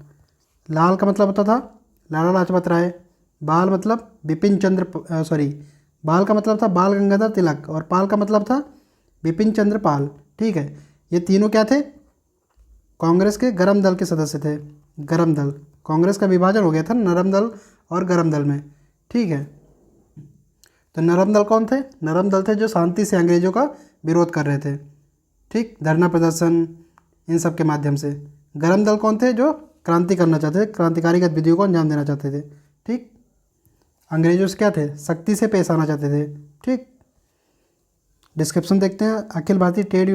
लाल का मतलब होता था लाला लाजपत राय, बाल मतलब बिपिन चंद्र बाल का मतलब था बाल गंगाधर तिलक, और पाल का मतलब था बिपिन चंद्र पाल। ठीक है, ये तीनों क्या थे, कांग्रेस के गरम दल के सदस्य थे। गरम दल, कांग्रेस का विभाजन हो गया था नरम दल और गरम दल में। ठीक है, तो नरम दल कौन थे, नरम दल थे जो शांति से अंग्रेजों का विरोध कर रहे थे। ठीक, धरना प्रदर्शन इन सब के माध्यम से। गरम दल कौन थे, जो क्रांति करना चाहते थे, क्रांतिकारी गतिविधियों को अंजाम देना चाहते थे। ठीक, अंग्रेजों से क्या थे, सख्ती से पेश आना चाहते थे। ठीक, डिस्क्रिप्शन देखते हैं। अखिल भारतीय ट्रेड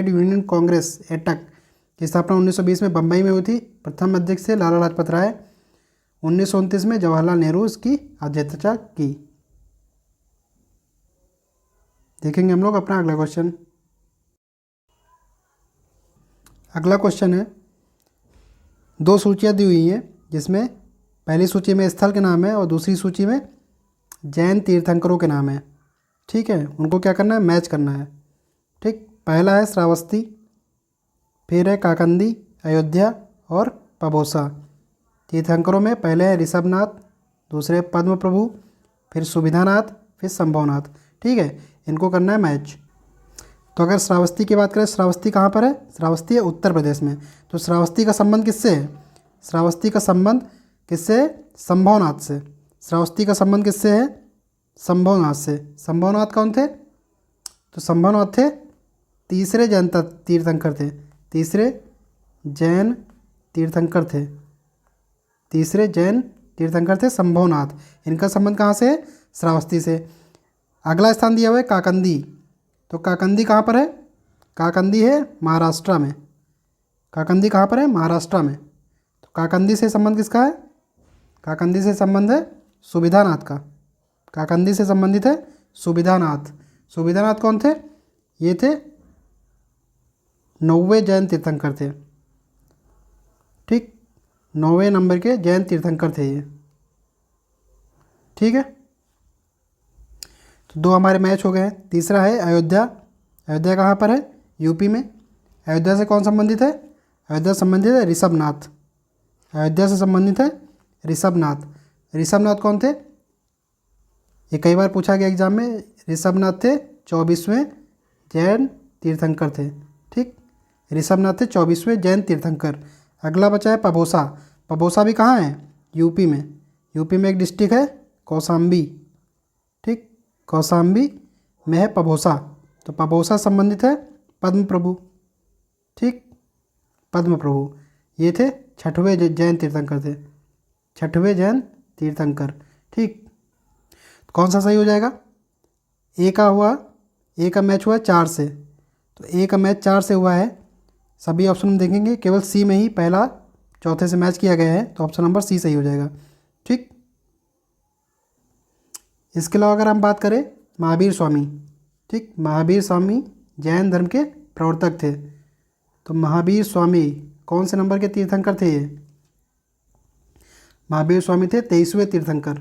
यूनियन कांग्रेस एटक की स्थापना 1920 में बम्बई में हुई थी। प्रथम अध्यक्ष थे लाला लाजपत राय। 1929 में जवाहरलाल नेहरू इसकी अध्यक्षता की। देखेंगे हम लोग अपना अगला क्वेश्चन। अगला क्वेश्चन है, 2 सूचियाँ दी हुई हैं, जिसमें पहली सूची में स्थल के नाम है और दूसरी सूची में जैन तीर्थंकरों के नाम है। ठीक है, उनको क्या करना है, मैच करना है। ठीक, पहला है श्रावस्ती, फिर है काकंदी, अयोध्या और पबोसा। तीर्थंकरों में पहले है ऋषभनाथ, दूसरे पद्म प्रभु, फिर सुविधानाथ, फिर संभवनाथ। ठीक है, इनको करना है मैच। तो अगर श्रावस्ती की बात करें, श्रावस्ती कहाँ पर है, श्रावस्ती है उत्तर प्रदेश में। तो श्रावस्ती का संबंध किससे है, श्रावस्ती का संबंध किससे? संभवनाथ से। श्रावस्ती का संबंध किससे है? संभवनाथ से। संभवनाथ कौन थे? तो संभवनाथ थे तीसरे जैन तीर्थंकर थे। तीसरे जैन तीर्थंकर थे। तीसरे जैन तीर्थंकर थे संभवनाथ। इनका संबंध कहाँ से है? श्रावस्ती से। अगला स्थान दिया हुआ है काकंदी। तो काकंदी कहाँ पर है? काकंदी है महाराष्ट्र में। काकंदी कहाँ पर है? महाराष्ट्र में। तो काकंदी से संबंध किसका है? काकंदी से संबंध है सुविधानाथ का। काकंदी से संबंधित है सुविधानाथ। सुविधानाथ कौन थे? ये थे 9वें जैन तीर्थंकर थे। ठीक, 9वें नंबर के जैन तीर्थंकर थे ये। ठीक है, तो 2 हमारे मैच हो गए हैं। तीसरा है अयोध्या। अयोध्या कहाँ पर है? यूपी में। अयोध्या से कौन संबंधित है? अयोध्या से संबंधित है ऋषभनाथ। अयोध्या से संबंधित है ऋषभनाथ। ऋषभनाथ कौन थे? ये कई बार पूछा गया एग्जाम में। ऋषभनाथ थे 24वें जैन तीर्थंकर थे। ठीक, ऋषभनाथ थे 24वें जैन तीर्थंकर। अगला बचा है पबोसा। पबोसा भी कहाँ है? यूपी में। यूपी में एक डिस्ट्रिक्ट है कौशाम्बी। ठीक, कौशाम्बी में है पबोसा। तो पबोसा संबंधित है पद्म प्रभु। ठीक, पद्म प्रभु ये थे 6वें जैन तीर्थंकर थे। 6वें जैन तीर्थंकर। ठीक, कौन सा सही हो जाएगा? ए का हुआ, ए का मैच हुआ 4 से। तो ए का मैच 4 से हुआ है। सभी ऑप्शन हम देखेंगे, केवल सी में ही पहला चौथे से मैच किया गया है। तो ऑप्शन नंबर सी सही हो जाएगा। ठीक, इसके अलावा अगर हम बात करें महावीर स्वामी। ठीक, महावीर स्वामी जैन धर्म के प्रवर्तक थे। तो महावीर स्वामी कौन से नंबर के तीर्थंकर थे? ये महावीर स्वामी थे 23वें तीर्थंकर।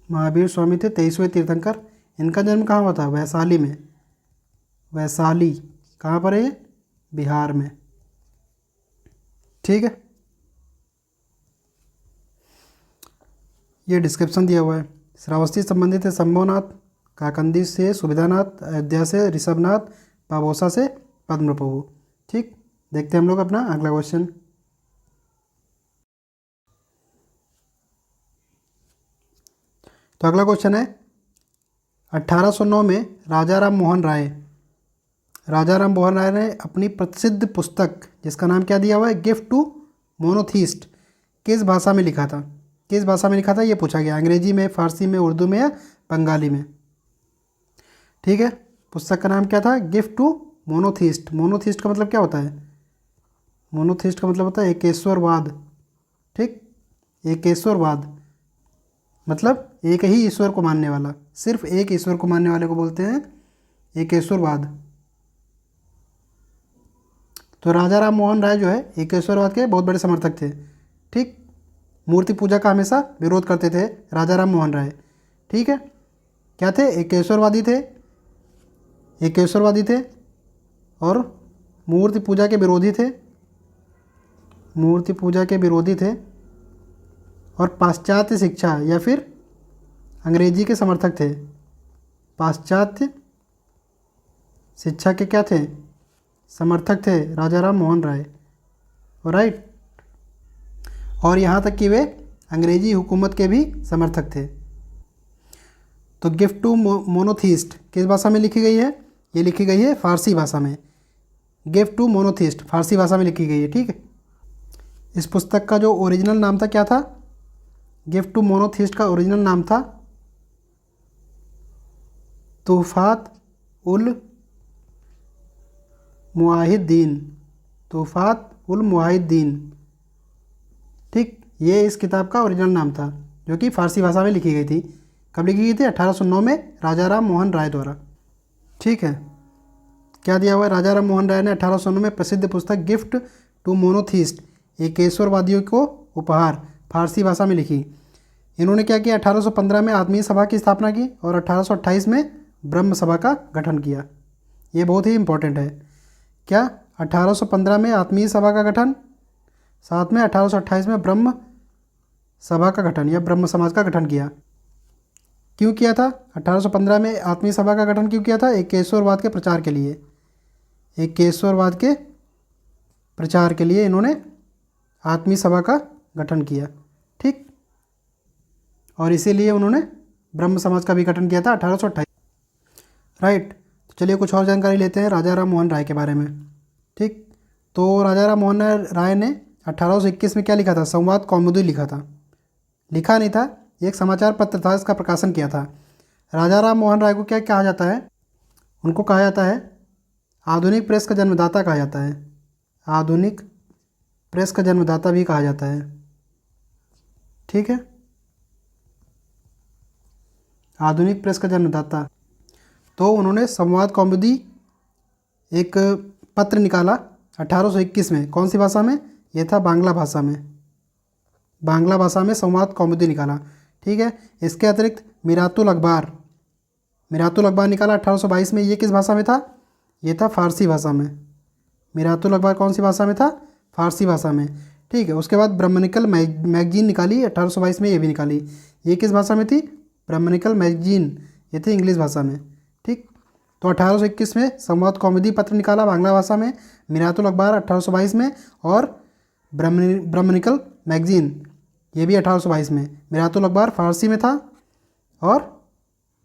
महावीर स्वामी थे 23वें तीर्थंकर। इनका जन्म कहाँ हुआ था? वैशाली में। वैशाली कहाँ पर है ये? बिहार में। ठीक है, ये डिस्क्रिप्शन दिया हुआ है। श्रावस्ती संबंधित है संभवनाथ, काकंदी से सुविधानाथ, अयोध्या से ऋषभनाथ, पाबोसा से पद्म प्रभु। ठीक, देखते हैं हम लोग अपना अगला क्वेश्चन। तो अगला क्वेश्चन है 1809 में राजा राम मोहन राय ने अपनी प्रसिद्ध पुस्तक जिसका नाम क्या दिया हुआ है? गिफ्ट टू मोनोथीस्ट, किस भाषा में लिखा था? किस भाषा में लिखा था ये पूछा गया। अंग्रेजी में, फारसी में, उर्दू में या बंगाली में? ठीक है, पुस्तक का नाम क्या था? Gift to monotheist. मोनोथीस्ट का मतलब क्या होता है? मोनोथीस्ट का मतलब होता है एकेश्वरवाद। ठीक, एकेश्वरवाद मतलब एक ही ईश्वर को मानने वाला, सिर्फ एक ईश्वर को मानने वाले को बोलते हैं एकेश्वरवाद। तो राजा राम मोहन राय जो है एकेश्वरवाद के बहुत बड़े समर्थक थे। ठीक, मूर्ति पूजा का हमेशा विरोध करते थे राजा राम मोहन राय। ठीक है, क्या थे? एकेश्वरवादी थे। एकेश्वरवादी थे और मूर्ति पूजा के विरोधी थे। मूर्ति पूजा के विरोधी थे और पाश्चात्य शिक्षा या फिर अंग्रेजी के समर्थक थे। पाश्चात्य शिक्षा के क्या थे? समर्थक थे राजा राम मोहन राय। राइट, और यहाँ तक कि वे अंग्रेजी हुकूमत के भी समर्थक थे। तो गिफ्ट टू मोनोथीस्ट किस भाषा में लिखी गई है? ये लिखी गई है फारसी भाषा में। गिफ्ट टू मोनोथीस्ट फारसी भाषा में लिखी गई है। ठीक है, इस पुस्तक का जो ओरिजिनल नाम था क्या था? गिफ्ट टू मोनोथीस्ट का ओरिजिनल नाम था तोहफात उल मुआहिद्दीन। तोहफात उल मुआहिद्दीन। ठीक, ये इस किताब का ओरिजिनल नाम था जो कि फारसी भाषा में लिखी गई थी। कब लिखी गई थी? 1809 में राजा राम मोहन राय द्वारा। ठीक है, क्या दिया हुआ है? राजा राम मोहन राय ने 1809 में प्रसिद्ध पुस्तक गिफ्ट टू मोनोथीस्ट एकेश्वरवादियों को उपहार फारसी भाषा में लिखी। इन्होंने क्या किया? 1815 में आत्मीय सभा की स्थापना की और 1828 में ब्रह्म सभा का गठन किया। ये बहुत ही इम्पोर्टेंट है। क्या? 1815 में आत्मीय सभा का गठन, साथ में 1828 में ब्रह्म सभा का गठन या ब्रह्म समाज का गठन किया। क्यों किया था? 1815 में आत्मीय सभा का गठन क्यों किया था? एकेश्वरवाद के प्रचार के लिए। एकेश्वरवाद के प्रचार के लिए इन्होंने आत्मीय सभा का गठन किया। ठीक, और इसीलिए उन्होंने ब्रह्म समाज का भी गठन किया था 1828। राइट, तो चलिए कुछ और जानकारी लेते हैं राजा राम मोहन राय के बारे में। ठीक, तो राजा राम मोहन राय ने 1821 में क्या लिखा था? संवाद कौमुदी लिखा था। लिखा नहीं था, एक समाचार पत्र था, इसका प्रकाशन किया था। राजा राम मोहन राय को क्या कहा जाता है? उनको कहा जाता है आधुनिक प्रेस का जन्मदाता कहा जाता है। आधुनिक प्रेस का जन्मदाता भी कहा जाता है। ठीक है, आधुनिक प्रेस का जन्मदाता। तो उन्होंने संवाद कौमुदी एक पत्र निकाला 1821 में। कौन सी भाषा में? ये था बांग्ला भाषा में। बांग्ला भाषा में संवाद कौमुदी निकाला। ठीक है, इसके अतिरिक्त मिरातुल अखबार निकाला 1822 में। ये किस भाषा में था? ये था फारसी भाषा में। मिरातुल अखबार कौन सी भाषा में था? फारसी भाषा में। ठीक है, उसके बाद ब्रह्मनिकल मैगजीन निकाली 1822 में, ये भी निकाली। ये किस भाषा में थी? ब्रह्मनिकल मैगजीन, ये थी इंग्लिश भाषा में। ठीक, तो 1821 में संवाद कौमुदी पत्र निकाला बांग्ला भाषा में, मिरातुल अखबार 1822 में, और ब्रह्मनिकल मैगजीन ये भी 1822 में। मिरातुल अखबार फारसी में था और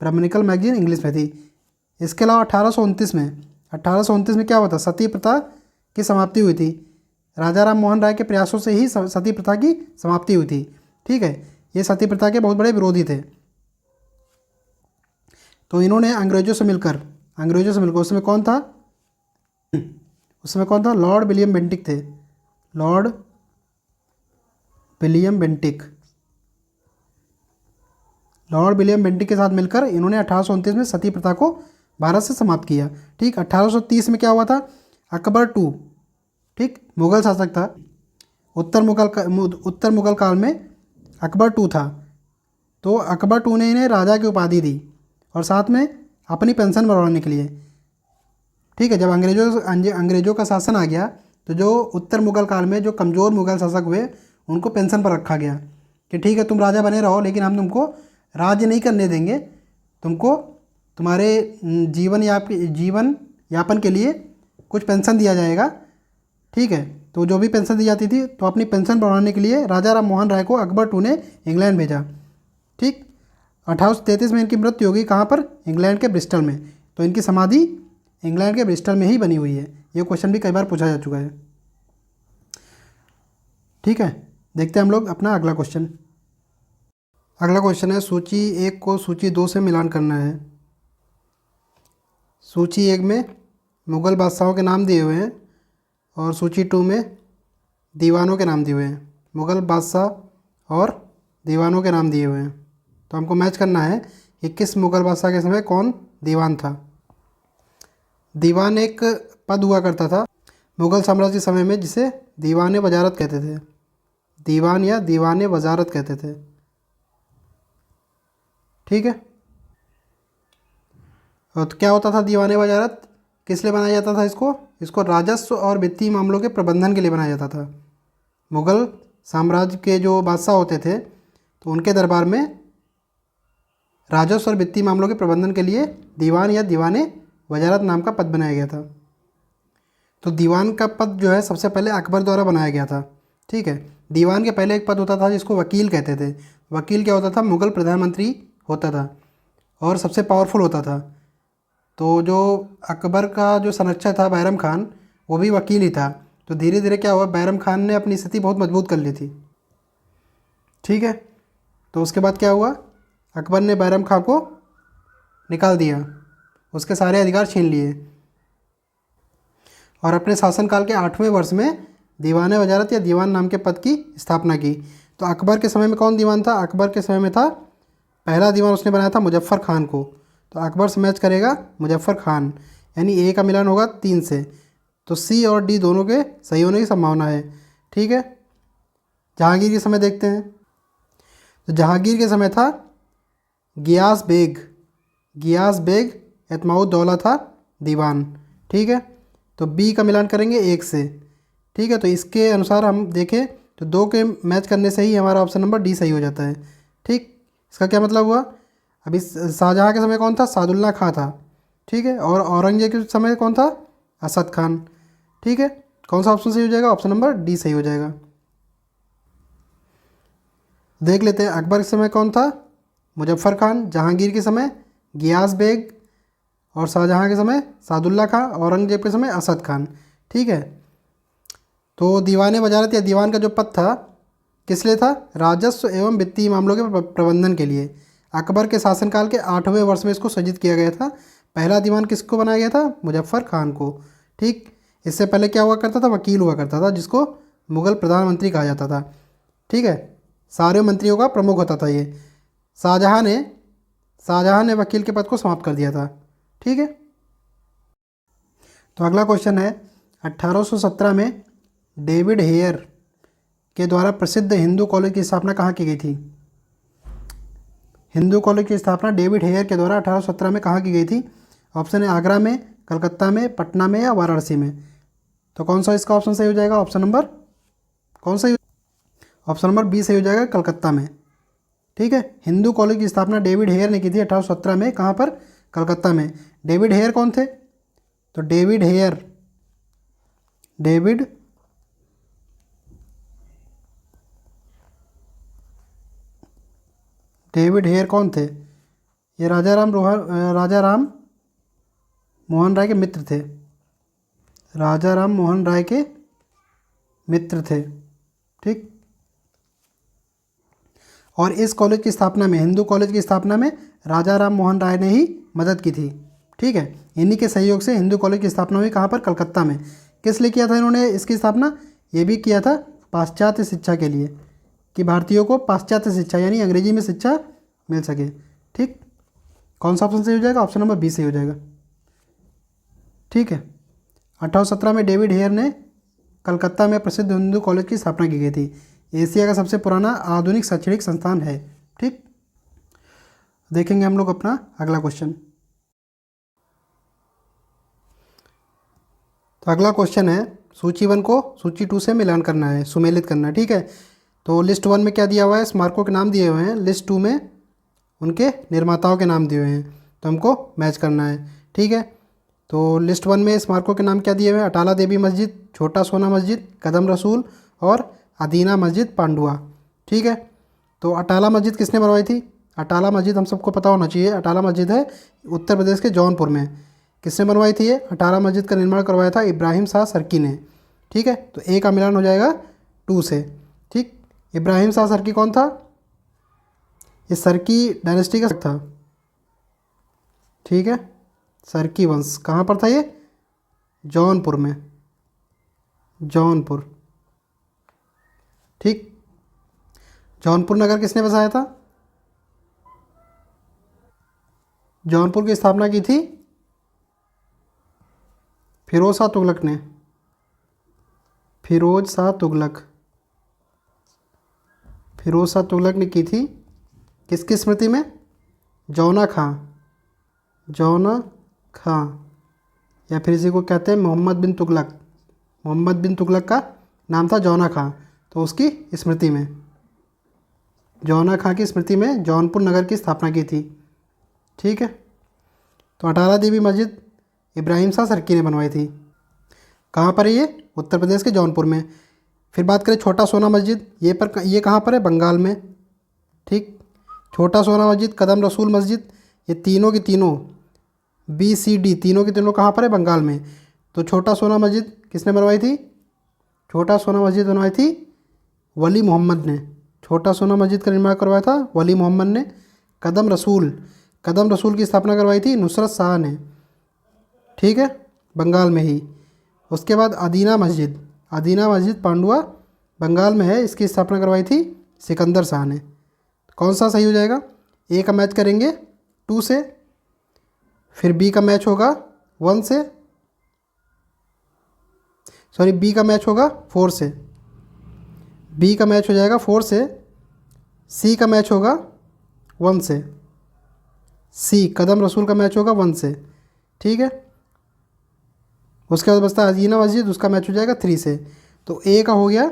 ब्रह्मनिकल मैगजीन इंग्लिश में थी। इसके अलावा 1829 में क्या हुआ था? सती प्रथा की समाप्ति हुई थी। राजा राम मोहन राय के प्रयासों से ही सती प्रथा की समाप्ति हुई थी। ठीक है, ये सती प्रथा के बहुत बड़े विरोधी थे। तो इन्होंने अंग्रेजों से मिलकर उसमें कौन था? लॉर्ड विलियम बेंटिक थे। लॉर्ड विलियम बेंटिक के साथ मिलकर इन्होंने 1829 में सती प्रथा को भारत से समाप्त किया। ठीक, 1830 में क्या हुआ था? अकबर टू, ठीक, मुगल शासक था। उत्तर मुगल काल में अकबर टू था। तो अकबर टू ने इन्हें राजा की उपाधि दी और साथ में अपनी पेंशन बढ़ाने के लिए। ठीक है, जब अंग्रेजों का शासन आ गया तो जो उत्तर मुगल काल में जो कमज़ोर मुगल शासक हुए उनको पेंशन पर रखा गया कि ठीक है तुम राजा बने रहो, लेकिन हम तुमको राज्य नहीं करने देंगे, तुमको तुम्हारे जीवन यापन के लिए कुछ पेंशन दिया जाएगा। ठीक है, तो जो भी पेंशन दी जाती थी, तो अपनी पेंशन बढ़ाने के लिए राजा राम मोहन राय को अकबर टू ने इंग्लैंड भेजा। ठीक, 1833 में इनकी मृत्यु होगी। कहाँ पर? इंग्लैंड के ब्रिस्टल में। तो इनकी समाधि इंग्लैंड के ब्रिस्टल में ही बनी हुई है। ये क्वेश्चन भी कई बार पूछा जा चुका है। ठीक है, देखते हैं हम लोग अपना अगला क्वेश्चन। अगला क्वेश्चन है सूची 1 को सूची 2 से मिलान करना है। सूची 1 में मुग़ल बादशाहों के नाम दिए हुए हैं और सूची 2 में दीवानों के नाम दिए हुए हैं। मुग़ल बादशाह और दीवानों के नाम दिए हुए हैं। तो हमको मैच करना है कि किस मुग़ल बादशाह के समय कौन दीवान था। दीवान एक पद हुआ करता था मुग़ल साम्राज्य के समय में, जिसे दीवान वजारत कहते थे। दीवान या दीवान वजारत कहते थे। ठीक है, और तो क्या होता था दीवान वजारत? किस लिए बनाया जाता था इसको राजस्व और वित्तीय मामलों के प्रबंधन के लिए बनाया जाता था। मुग़ल साम्राज्य के जो बादशाह होते थे तो उनके दरबार में राजस्व और वित्तीय मामलों के प्रबंधन के लिए दीवान या दीवाने वजारत नाम का पद बनाया गया था। तो दीवान का पद जो है सबसे पहले अकबर द्वारा बनाया गया था। ठीक है, दीवान के पहले एक पद होता था जिसको वकील कहते थे। वकील क्या होता था? मुग़ल प्रधानमंत्री होता था और सबसे पावरफुल होता था। तो जो अकबर का जो संरक्षक था बैरम खान, वो भी वकील ही था। तो धीरे धीरे क्या हुआ, बैरम खान ने अपनी स्थिति बहुत मजबूत कर ली थी। ठीक है, तो उसके बाद क्या हुआ, अकबर ने बैरम खान को निकाल दिया, उसके सारे अधिकार छीन लिए और अपने शासनकाल के 8वें वर्ष में दीवान वजारत या दीवान नाम के पद की स्थापना की। तो अकबर के समय में कौन दीवान था? अकबर के समय में था पहला दीवान उसने बनाया था मुजफ्फ़र खान को। तो अकबर से मैच करेगा मुजफ्फ़र खान, यानी ए का मिलान होगा 3 से। तो सी और डी दोनों के सही होने की संभावना है। ठीक है, जहांगीर के समय देखते हैं। तो जहांगीर के समय था गियास बेग एतमाउद्दौला था दीवान। ठीक है, तो बी का मिलान करेंगे 1 से। ठीक है, तो इसके अनुसार हम देखें तो 2 के मैच करने से ही हमारा ऑप्शन नंबर डी सही हो जाता है। ठीक, इसका क्या मतलब हुआ? अभी शाहजहाँ के समय कौन था? सादुल्ला खां था। ठीक है, और औरंगजेब के समय कौन था? असद खान। ठीक है, कौन सा ऑप्शन सही हो जाएगा? ऑप्शन नंबर डी सही हो जाएगा। देख लेते हैं अकबर के समय कौन था? मुजफ्फर खान। जहांगीर के समय गियास बेग। और शाहजहां के समय सादुल्ला खां। औरंगजेब के समय असद खान। ठीक है, तो दीवान वजारत या दीवान का जो पद था किस लिए था? राजस्व एवं वित्तीय मामलों के प्रबंधन के लिए। अकबर के शासनकाल के 8वें वर्ष में इसको सृजित किया गया था। पहला दीवान किसको बनाया गया था? मुजफ्फर खान को। ठीक, इससे पहले क्या हुआ करता था? वकील हुआ करता था, जिसको मुगल प्रधानमंत्री कहा जाता था। ठीक है, सारे मंत्रियों का प्रमुख होता था ये। शाहजहां ने वकील के पद को समाप्त कर दिया था। ठीक है, तो अगला क्वेश्चन है 1817 में डेविड हेयर के द्वारा प्रसिद्ध हिंदू कॉलेज की स्थापना कहाँ की गई थी? हिंदू कॉलेज की स्थापना डेविड हेयर के द्वारा 1817 में कहाँ की गई थी? ऑप्शन है आगरा में, कलकत्ता में, पटना में या वाराणसी में। तो कौन सा इसका ऑप्शन सही हो जाएगा? ऑप्शन नंबर कौन सा? ऑप्शन नंबर बी सही हो जाएगा, कलकत्ता में। ठीक है, हिंदू कॉलेज की स्थापना डेविड हेयर ने की थी 1817 में। कहाँ पर? कलकत्ता में। डेविड हेयर कौन थे? तो डेविड हेयर कौन थे? ये राजा राम मोहन राय के मित्र थे। राजा राम मोहन राय के मित्र थे। ठीक, और इस कॉलेज की स्थापना में, हिंदू कॉलेज की स्थापना में राजा राम मोहन राय ने ही मदद की थी। ठीक है, इन्हीं के सहयोग से हिंदू कॉलेज की स्थापना हुई। कहाँ पर? कलकत्ता में। किस लिए किया था इन्होंने इसकी स्थापना? ये भी किया था पाश्चात्य शिक्षा के लिए, कि भारतीयों को पाश्चात्य शिक्षा यानी अंग्रेजी में शिक्षा मिल सके। ठीक, कौन सा ऑप्शन सही हो जाएगा? ऑप्शन नंबर बी सही हो जाएगा। ठीक है, 1817 में डेविड हेयर ने कलकत्ता में प्रसिद्ध हिंदू कॉलेज की स्थापना की गई थी। एशिया का सबसे पुराना आधुनिक शैक्षणिक संस्थान है। ठीक, देखेंगे हम लोग अपना अगला क्वेश्चन। तो अगला क्वेश्चन है सूची 1 को सूची 2 से मिलान करना है, सुमेलित करना है। ठीक है, तो लिस्ट 1 में क्या दिया हुआ है? स्मारकों के नाम दिए हुए हैं। लिस्ट 2 में उनके निर्माताओं के नाम दिए हुए हैं, तो हमको मैच करना है। ठीक है, तो लिस्ट 1 में स्मारकों के नाम क्या दिए हुए हैं? अटाला देवी मस्जिद, छोटा सोना मस्जिद, कदम रसूल और अदीना मस्जिद पांडुआ। ठीक है, तो अटाला मस्जिद किसने बनवाई थी? अटाला मस्जिद हम सबको पता होना चाहिए। अटाला मस्जिद है उत्तर प्रदेश के जौनपुर में। किसने बनवाई थी ये? अटाला मस्जिद का निर्माण करवाया था इब्राहिम शाह सरकी ने। ठीक है, तो ए का मिलान हो जाएगा 2 से। ठीक, इब्राहिम शाह सरकी कौन था? ये सरकी डायनेस्टी का था। ठीक है, सरकी वंश। कहाँ पर था ये? जौनपुर में, जौनपुर। ठीक, जौनपुर नगर किसने बसाया था? जौनपुर की स्थापना की थी फिरोज शाह तुगलक ने। फिरोज शाह तुगलक ने की थी। किसकी स्मृति में? जौना खां, या फिर इसी को कहते हैं मोहम्मद बिन तुगलक का नाम था जौना खां, तो उसकी स्मृति में, जौना खां की स्मृति में जौनपुर नगर की स्थापना की थी। ठीक है, तो अटाला देवी मस्जिद इब्राहिम शाह सरकी ने बनवाई थी। कहाँ पर है ये? उत्तर प्रदेश के जौनपुर में। फिर बात करें छोटा सोना मस्जिद, ये कहाँ पर है? बंगाल में। ठीक, छोटा सोना मस्जिद, कदम रसूल मस्जिद, ये तीनों की तीनों BCD तीनों की तीनों कहाँ पर है? बंगाल में। तो छोटा सोना मस्जिद किसने बनवाई थी? छोटा सोना मस्जिद बनवाई थी वली मोहम्मद ने। छोटा सोना मस्जिद का निर्माण करवाया था वली मोहम्मद ने। कदम रसूल की स्थापना करवाई थी नुसरत शाह ने। ठीक है, बंगाल में ही। उसके बाद अदीना मस्जिद पांडुआ बंगाल में है, इसकी स्थापना करवाई थी सिकंदर शाह ने। कौन सा सही हो जाएगा? ए का मैच करेंगे 2 से, फिर बी का मैच होगा 1 से, सॉरी बी का मैच होगा 4 से, बी का मैच हो जाएगा 4 से, सी का मैच होगा 1 से, सी कदम रसूल का मैच होगा 1 से। ठीक है, उसके बाद बचता है अदीना मस्जिद, उसका मैच हो जाएगा 3 से। तो ए का हो गया,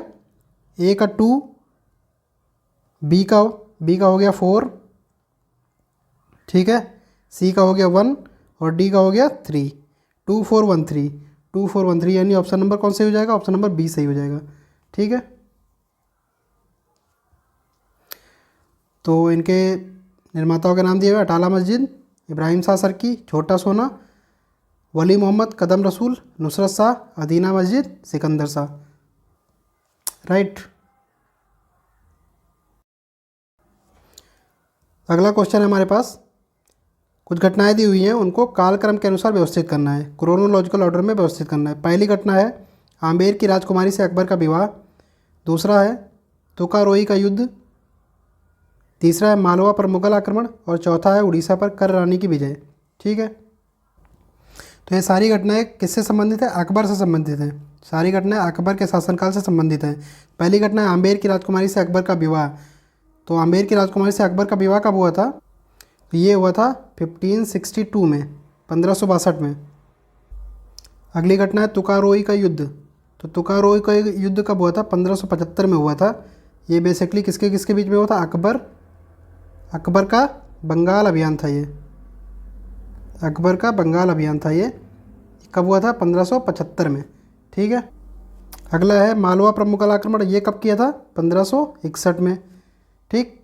ए का 2, बी का हो गया 4, ठीक है, सी का हो गया 1 और डी का हो गया 3। 2 4 1 3, 2413, यानी ऑप्शन नंबर कौन सही हो जाएगा? ऑप्शन नंबर बी सही हो जाएगा। ठीक है, तो इनके निर्माताओं के नाम दिए हुए अटाला मस्जिद, इब्राहिम शाह सर्की, छोटा सोना, वली मोहम्मद, कदम रसूल, नुसरत शाह, अदीना मस्जिद, सिकंदर शाह। राइट। अगला क्वेश्चन है हमारे पास, कुछ घटनाएं दी हुई हैं, उनको कालक्रम के अनुसार व्यवस्थित करना है, क्रोनोलॉजिकल ऑर्डर में व्यवस्थित करना है। पहली घटना है आमेर की राजकुमारी से अकबर का विवाह, दूसरा है तुकारोई का युद्ध, तीसरा है मालवा पर मुगल आक्रमण, और चौथा है उड़ीसा पर कर रानी की विजय। ठीक है, तो ये सारी घटनाएं किससे संबंधित है? अकबर से संबंधित हैं। सारी घटनाएं अकबर के शासनकाल से संबंधित हैं। पहली घटना है आमेर की राजकुमारी से अकबर का विवाह। तो आमेर की राजकुमारी से अकबर का विवाह कब हुआ था? तो ये हुआ था 1562 में, 1562 में। अगली घटना है तुकारोई का युद्ध। तो तुकारोई का युद्ध कब हुआ था? 1575 में हुआ था। ये बेसिकली किसके किसके बीच में हुआ था? अकबर का बंगाल अभियान था ये। अकबर का बंगाल अभियान था ये। कब हुआ था? 1575 में। ठीक है, अगला है मालवा पर मुगल आक्रमण। ये कब किया था? 1561 में। ठीक,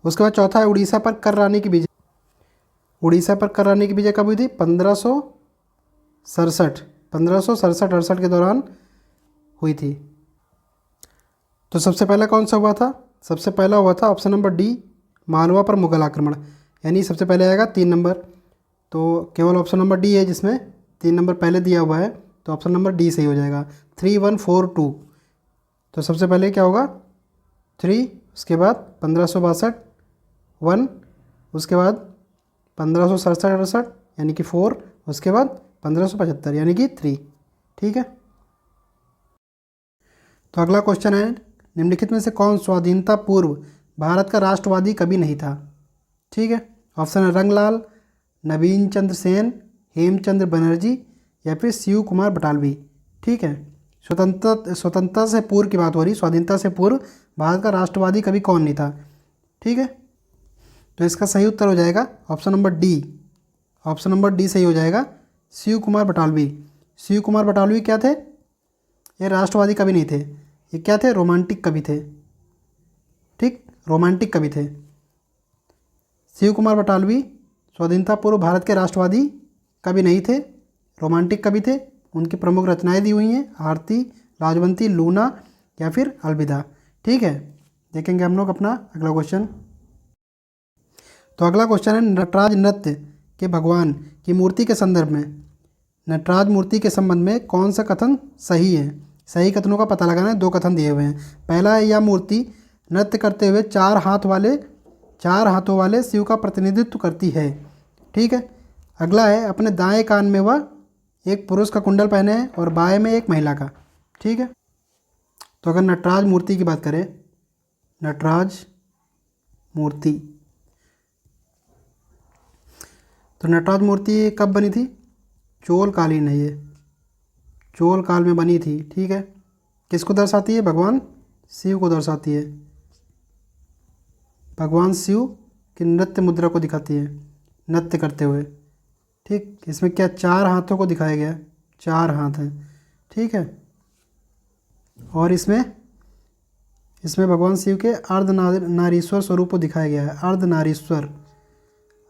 उसके बाद चौथा है उड़ीसा पर कर रानी की विजय। उड़ीसा पर कर रानी की विजय कब हुई थी? 1567 के दौरान हुई थी। तो सबसे पहला कौन सा हुआ था? सबसे पहला हुआ था ऑप्शन नंबर डी, मालवा पर मुगल आक्रमण, यानी सबसे पहले आएगा 3 नंबर। तो केवल ऑप्शन नंबर डी है जिसमें 3 नंबर पहले दिया हुआ है, तो ऑप्शन नंबर डी सही हो जाएगा। 3142, तो सबसे पहले क्या होगा? 3, उसके बाद 1562 1, उसके बाद 1567 यानी कि 4, उसके बाद 1575 यानी कि 3। ठीक है, तो अगला क्वेश्चन है, निम्नलिखित में से कौन स्वाधीनता पूर्व भारत का राष्ट्रवादी कवि नहीं था? ठीक है, ऑप्शन है रंगलाल, नवीन चंद्र सेन, हेमचंद्र बनर्जी, या फिर शिव कुमार बटालवी। ठीक है, स्वतंत्रता से पूर्व की बात हो रही, स्वाधीनता से पूर्व भारत का राष्ट्रवादी कवि कौन नहीं था? ठीक है, तो इसका सही उत्तर हो जाएगा option number D. Option number D सही हो जाएगा, शिव कुमार बटालवी। शिव कुमार बटालवी क्या थे? ये राष्ट्रवादी कवि नहीं थे, ये क्या थे? रोमांटिक कवि थे। ठीक, रोमांटिक कवि थे। शिव कुमार बटालवी स्वाधीनता पूर्व भारत के राष्ट्रवादी कवि नहीं थे, रोमांटिक कवि थे। उनकी प्रमुख रचनाएं दी हुई हैं आरती, लाजवंती, लूना, या फिर अलविदा। ठीक है, देखेंगे हम लोग अपना अगला क्वेश्चन। तो अगला क्वेश्चन है, नटराज नृत्य के भगवान की मूर्ति के संदर्भ में, नटराज मूर्ति के संबंध में कौन सा कथन सही है? सही कथनों का पता लगाना है। 2 कथन दिए हुए हैं। पहला है, यह मूर्ति नृत्य करते हुए 4 हाथों वाले शिव का प्रतिनिधित्व करती है। ठीक है, अगला है, अपने दाएं कान में वह एक पुरुष का कुंडल पहने हैं और बाएं में एक महिला का। ठीक है, तो अगर नटराज मूर्ति की बात करें, नटराज मूर्ति, तो नटराज मूर्ति कब बनी थी? चोल कालीन है ये, चोल काल में बनी थी। ठीक है, किसको दर्शाती है? भगवान शिव को दर्शाती है। भगवान शिव की नृत्य मुद्रा को दिखाती है, नृत्य करते हुए। ठीक, इसमें क्या 4 हाथों को दिखाया गया है? 4 हाथ हैं। ठीक है, और इसमें भगवान शिव के अर्धनारीश्वर स्वरूप को दिखाया गया है।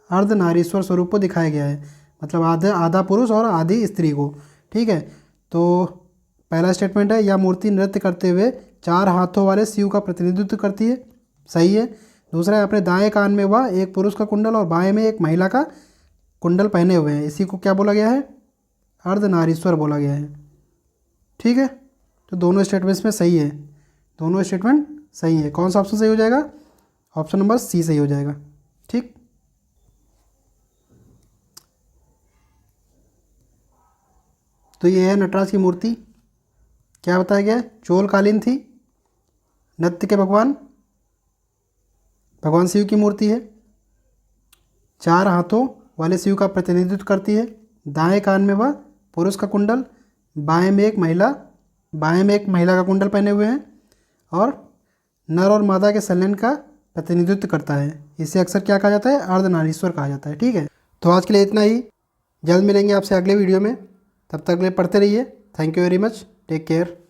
अर्धनारीश्वर स्वरूप को दिखाया गया है, मतलब आधा पुरुष और आधी स्त्री को। ठीक है, तो पहला स्टेटमेंट है, यह मूर्ति नृत्य करते हुए 4 हाथों वाले शिव का प्रतिनिधित्व करती है, सही है। दूसरा है, अपने दाएं कान में वह एक पुरुष का कुंडल और बाएं में एक महिला का कुंडल पहने हुए हैं, इसी को क्या बोला गया है? अर्धनारीश्वर बोला गया है। ठीक है, तो दोनों स्टेटमेंट्स में सही है, दोनों स्टेटमेंट सही है। कौन सा ऑप्शन सही हो जाएगा? ऑप्शन नंबर सी सही हो जाएगा। ठीक, तो ये है नटराज की मूर्ति। क्या बताया गया? चोल कालीन थी, नृत्य के भगवान शिव की मूर्ति है, 4 हाथों वाले शिव का प्रतिनिधित्व करती है, दाएं कान में वह पुरुष का कुंडल, बाएं में एक महिला का कुंडल पहने हुए हैं, और नर और मादा के संलयन का प्रतिनिधित्व करता है। इसे अक्सर क्या कहा जाता है? अर्धनारीश्वर कहा जाता है। ठीक है, तो आज के लिए इतना ही। जल्द मिलेंगे आपसे अगले वीडियो में। तब तक के लिए पढ़ते रहिए। Thank you very much, take care.